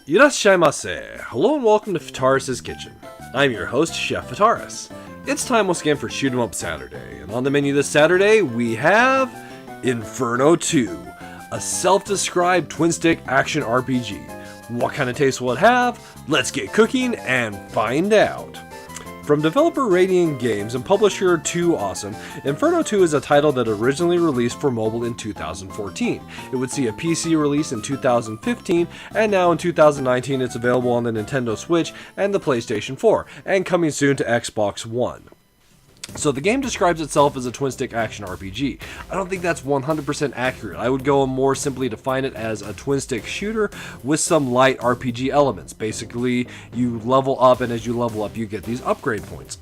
Irashaimase. Hello and welcome to Fataris' Kitchen. I'm your host, Chef Fataris. It's time once again for Shoot 'em Up Saturday, and on the menu this Saturday we have Inferno 2, a self-described twin-stick action RPG. What kind of taste will it have? Let's get cooking and find out. From developer Radiant Games and publisher 2 Awesome, Inferno 2 is a title that originally released for mobile in 2014. It would see a PC release in 2015, and now in 2019 it's available on the Nintendo Switch and the PlayStation 4, and coming soon to Xbox One. So the game describes itself as a twin-stick action RPG. I don't think that's 100% accurate. I would go more simply define it as a twin-stick shooter with some light RPG elements. Basically, you level up, and as you level up, you get these upgrade points.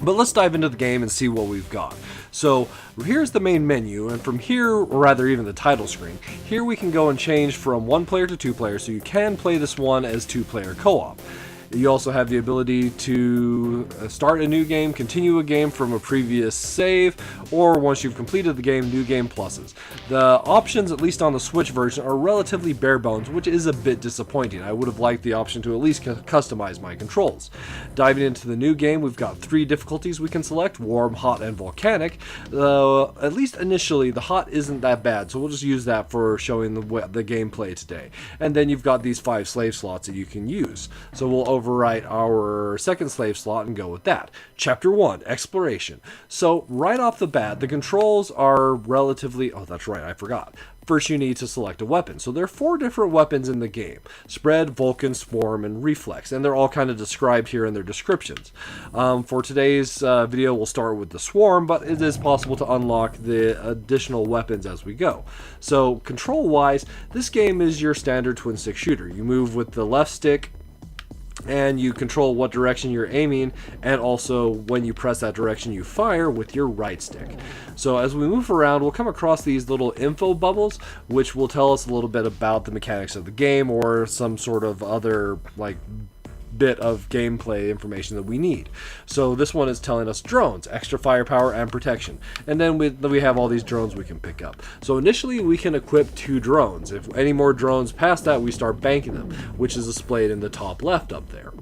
But let's dive into the game and see what we've got. So here's the main menu, and from here, or rather even the title screen, here we can go and change from 1 player to 2 players, so you can play this one as 2-player co-op. You also have the ability to start a new game, continue a game from a previous save, or once you've completed the game, new game pluses. The options, at least on the Switch version, are relatively bare bones, which is a bit disappointing. I would have liked the option to at least customize my controls. Diving into the new game, we've got 3 difficulties we can select: warm, hot, and volcanic. At least initially, the hot isn't that bad, so we'll just use that for showing the gameplay today. And then you've got these 5 slave slots that you can use. So we'll overwrite our second slave slot and go with that. Chapter 1, Exploration. So right off the bat, the controls are relatively... Oh, that's right, I forgot. First, you need to select a weapon. So there are 4 different weapons in the game: Spread, Vulcan, Swarm, and Reflex. And they're all kind of described here in their descriptions. For today's video, we'll start with the Swarm, but it is possible to unlock the additional weapons as we go. So control-wise, this game is your standard twin-stick shooter. You move with the left stick, and you control what direction you're aiming, and also when you press that direction you fire with your right stick. So as we move around, we'll come across these little info bubbles, which will tell us a little bit about the mechanics of the game or some sort of other bit of gameplay information that we need. So this one is telling us drones, extra firepower and protection, and then we have all these drones we can pick up. So initially we can equip 2 drones. If any more drones past that, we start banking them, which is displayed in the top left up there.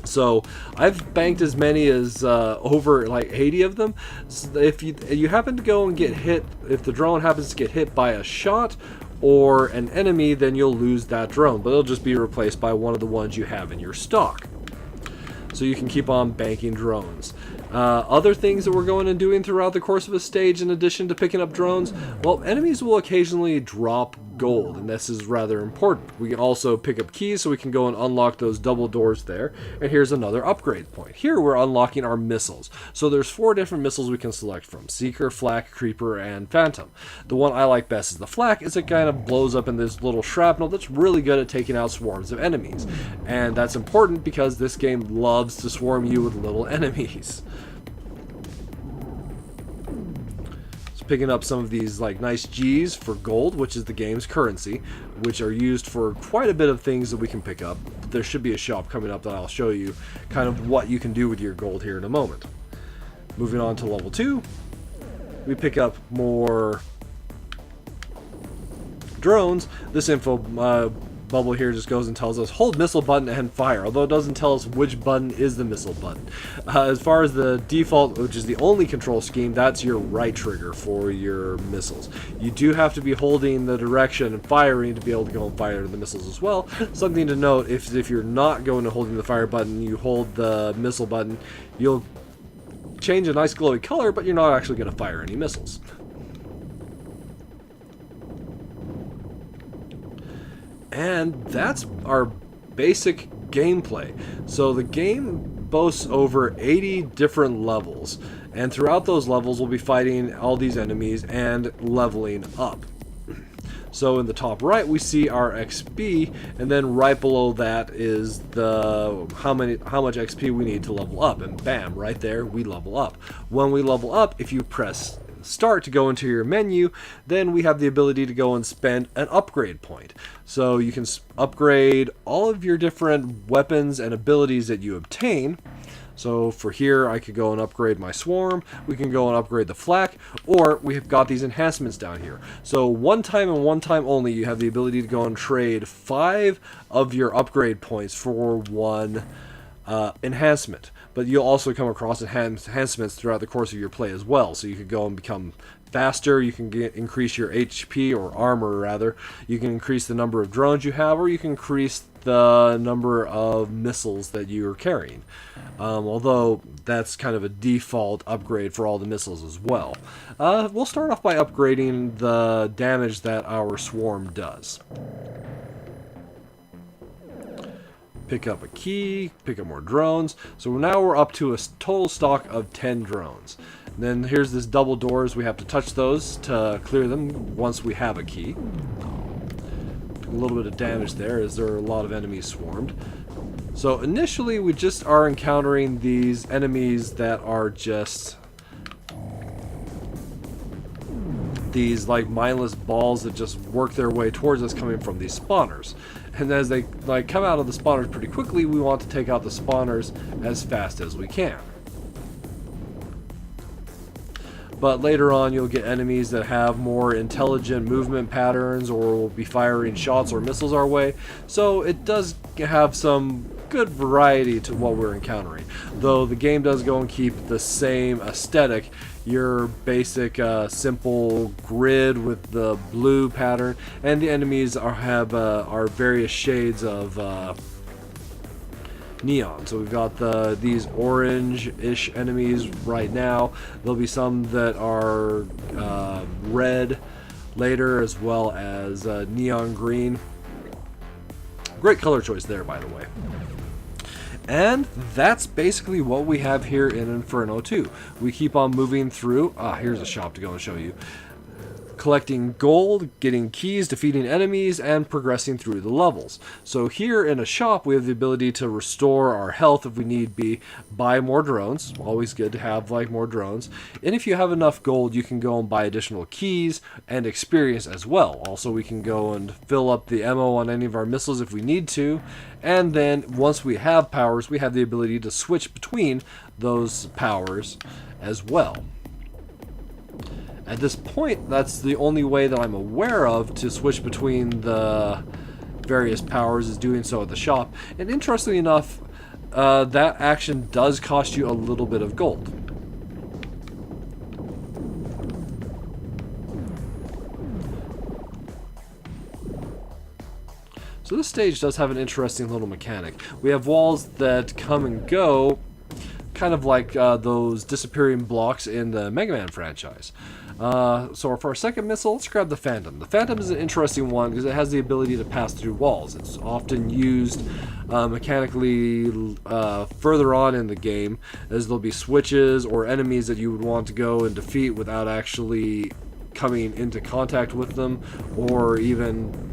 So I've banked as many as over 80 of them. So if you happen to go and get hit, if the drone happens to get hit by a shot or an enemy, then you'll lose that drone, but it'll just be replaced by one of the ones you have in your stock. So you can keep on banking drones. Other things that we're going and doing throughout the course of a stage, in addition to picking up drones, well, enemies will occasionally drop gold, and this is rather important. We can also pick up keys, so we can go and unlock those double doors there. And here's another upgrade point. Here we're unlocking our missiles. So there's 4 different missiles we can select from: Seeker, Flak, Creeper, and Phantom. The one I like best is the Flak, as it kind of blows up in this little shrapnel that's really good at taking out swarms of enemies. And that's important because this game loves to swarm you with little enemies. Picking up some of these nice G's for gold, which is the game's currency, which are used for quite a bit of things that we can pick up. There should be a shop coming up that I'll show you kind of what you can do with your gold here in a moment. Moving on to level 2, we pick up more drones. This info bubble here just goes and tells us hold missile button and fire, although it doesn't tell us which button is the missile button. As far as the default, which is the only control scheme, that's your right trigger for your missiles. You do have to be holding the direction and firing to be able to go and fire the missiles as well. Something to note, if you're not going and holding the fire button, you hold the missile button, you'll change a nice glowy color, but you're not actually going to fire any missiles. And that's our basic gameplay. So the game boasts over 80 different levels, and throughout those levels we'll be fighting all these enemies and leveling up. So in the top right we see our XP, and then right below that is the how much XP we need to level up, and bam, right there we level up. When we level up, if you press start to go into your menu, then we have the ability to go and spend an upgrade point. So you can upgrade all of your different weapons and abilities that you obtain. So for here, I could go and upgrade my swarm, we can go and upgrade the flak, or we've got these enhancements down here. So one time and one time only, you have the ability to go and trade 5 of your upgrade points for one enhancement. But you'll also come across enhancements throughout the course of your play as well. So you could go and become faster, you can increase your HP, or armor rather, you can increase the number of drones you have, or you can increase the number of missiles that you're carrying. Although that's kind of a default upgrade for all the missiles as well. We'll start off by upgrading the damage that our swarm does. Pick up a key, pick up more drones. So now we're up to a total stock of 10 drones. And then here's this double doors. We have to touch those to clear them once we have a key. A little bit of damage there as there are a lot of enemies swarmed. So initially we just are encountering these enemies that are just these like mindless balls that just work their way towards us coming from these spawners. And as they like come out of the spawners pretty quickly, we want to take out the spawners as fast as we can. But later on you'll get enemies that have more intelligent movement patterns or will be firing shots or missiles our way. So it does have some good variety to what we're encountering. Though the game does go and keep the same aesthetic, your basic simple grid with the blue pattern, and the enemies have various shades of neon. So we've got these orange-ish enemies right now. There'll be some that are red later, as well as neon green. Great color choice there, by the way. And that's basically what we have here in Inferno 2. We keep on moving through. Here's a shop to go and show you. Collecting gold, getting keys, defeating enemies, and progressing through the levels. So here in a shop, we have the ability to restore our health if we need be, buy more drones. Always good to have like more drones. And if you have enough gold, you can go and buy additional keys and experience as well. Also, we can go and fill up the ammo on any of our missiles if we need to. And then once we have powers, we have the ability to switch between those powers as well. At this point, that's the only way that I'm aware of to switch between the various powers, is doing so at the shop. And interestingly enough, that action does cost you a little bit of gold. So this stage does have an interesting little mechanic. We have walls that come and go, kind of like those disappearing blocks in the Mega Man franchise. So for our second missile, let's grab the Phantom. The Phantom is an interesting one because it has the ability to pass through walls. It's often used mechanically further on in the game, as there'll be switches or enemies that you would want to go and defeat without actually coming into contact with them, or even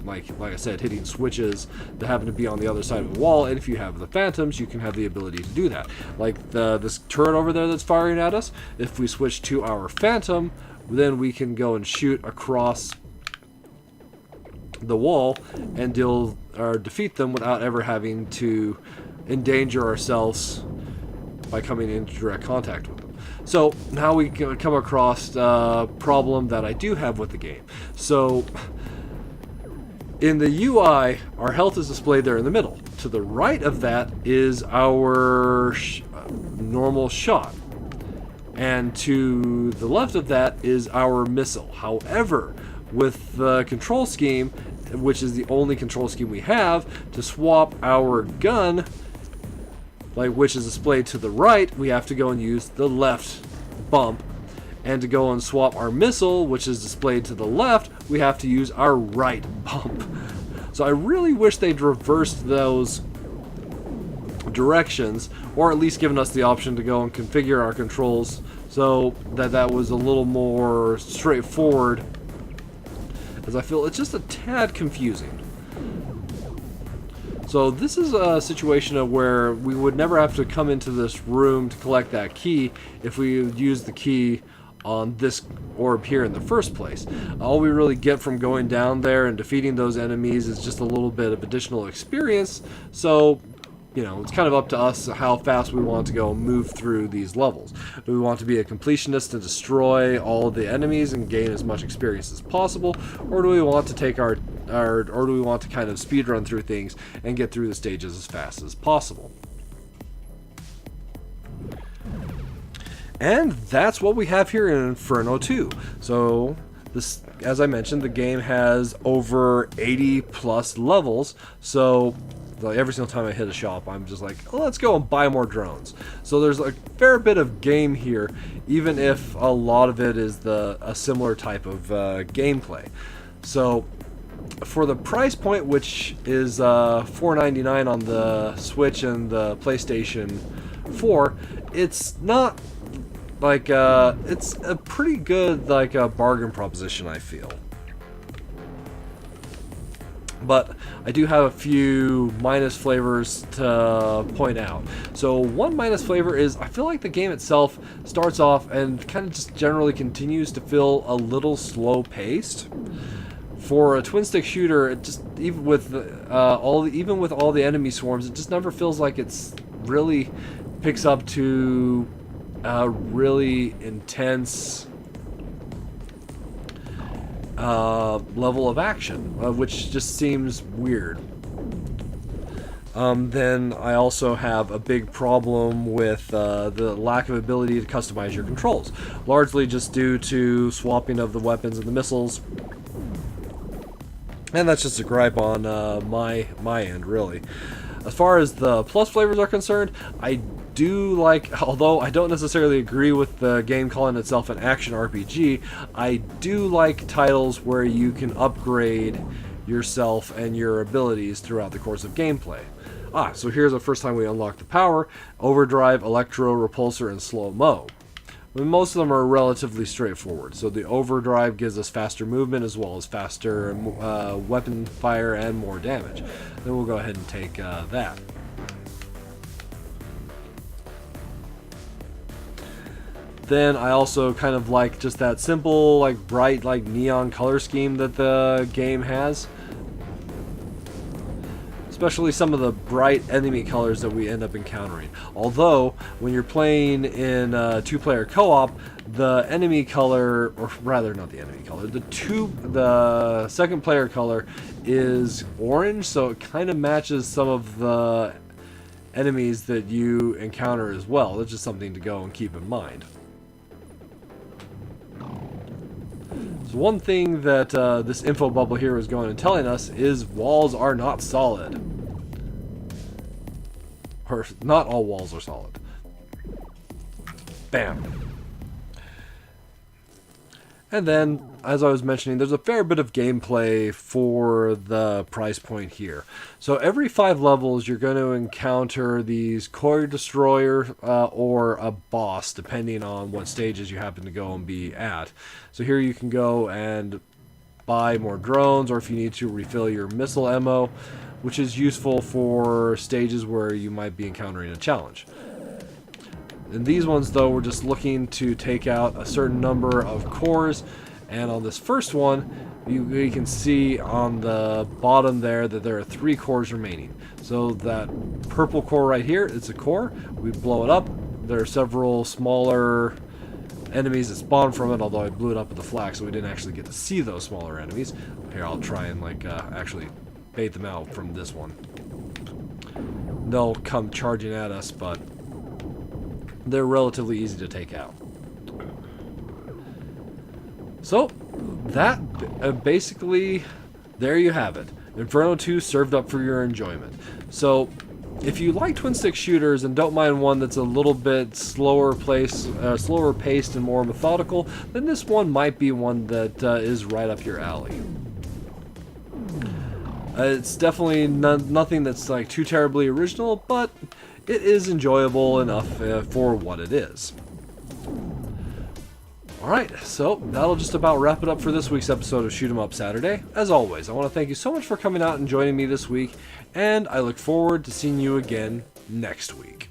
like I said, hitting switches that happen to be on the other side of the wall. And if you have the Phantoms, you can have the ability to do that. Like this turret over there that's firing at us, if we switch to our Phantom, then we can go and shoot across the wall and deal or defeat them without ever having to endanger ourselves by coming into direct contact with them. So now we can come across a problem that I do have with the game. So in the UI, our health is displayed there in the middle. To the right of that is our normal shot. And to the left of that is our missile. However, with the control scheme, which is the only control scheme we have, to swap our gun, which is displayed to the right, we have to go and use the left bump. And to go and swap our missile, which is displayed to the left, we have to use our right bump. So I really wish they'd reversed those directions, or at least given us the option to go and configure our controls so that was a little more straightforward, as I feel it's just a tad confusing. So this is a situation of where we would never have to come into this room to collect that key if we use the key on this orb here in the first place. All we really get from going down there and defeating those enemies is just a little bit of additional experience. So it's kind of up to us how fast we want to go move through these levels. Do we want to be a completionist and destroy all of the enemies and gain as much experience as possible, or do we want to take or do we want to kind of speed run through things and get through the stages as fast as possible? And that's what we have here in Inferno 2. So this, as I mentioned, the game has over 80 plus levels. So like every single time I hit a shop, I'm just like, oh, let's go and buy more drones. So there's a fair bit of game here, even if a lot of it is a similar type of gameplay. So for the price point, which is $4.99 on the Switch and the PlayStation 4, it's not like it's a pretty good bargain proposition, I feel. But I do have a few minus flavors to point out. So one minus flavor is I feel like the game itself starts off and kind of just generally continues to feel a little slow paced. For a twin stick shooter, it just even with all the enemy swarms, it just never feels like it's really picks up to a really intense level of action, which just seems weird. Then I also have a big problem with the lack of ability to customize your controls, largely just due to swapping of the weapons and the missiles. And that's just a gripe on my end, really. As far as the plus flavors are concerned, I do like, although I don't necessarily agree with the game calling itself an action RPG, I do like titles where you can upgrade yourself and your abilities throughout the course of gameplay. So here's the first time we unlock the power: Overdrive, Electro, Repulsor, and Slow-Mo. Most of them are relatively straightforward. So the Overdrive gives us faster movement as well as faster weapon fire and more damage. Then we'll go ahead and take that. Then I also kind of like just that simple, bright, neon color scheme that the game has. Especially some of the bright enemy colors that we end up encountering. Although, when you're playing in two-player co-op, the enemy color, or rather not the enemy color, the second player color is orange, so it kind of matches some of the enemies that you encounter as well. That's just something to go and keep in mind. So one thing that this info bubble here is going and telling us is walls are not solid. Or not all walls are solid. Bam. And then, as I was mentioning, there's a fair bit of gameplay for the price point here. So every 5 levels, you're going to encounter these core destroyer or a boss, depending on what stages you happen to go and be at. So here you can go and buy more drones, or if you need to, refill your missile ammo, which is useful for stages where you might be encountering a challenge. In these ones, though, we're just looking to take out a certain number of cores, and on this first one, you can see on the bottom there that there are 3 cores remaining. So that purple core right here, it's a core. We blow it up. There are several smaller enemies that spawn from it, although I blew it up with the flak, so we didn't actually get to see those smaller enemies. Here, I'll try and actually bait them out from this one. They'll come charging at us, but they're relatively easy to take out. So, that basically, there you have it. Inferno 2 served up for your enjoyment. So, if you like twin stick shooters and don't mind one that's a little bit slower paced and more methodical, then this one might be one that is right up your alley. It's definitely nothing that's too terribly original, but it is enjoyable enough for what it is. Alright, so that'll just about wrap it up for this week's episode of Shoot 'em Up Saturday. As always, I want to thank you so much for coming out and joining me this week, and I look forward to seeing you again next week.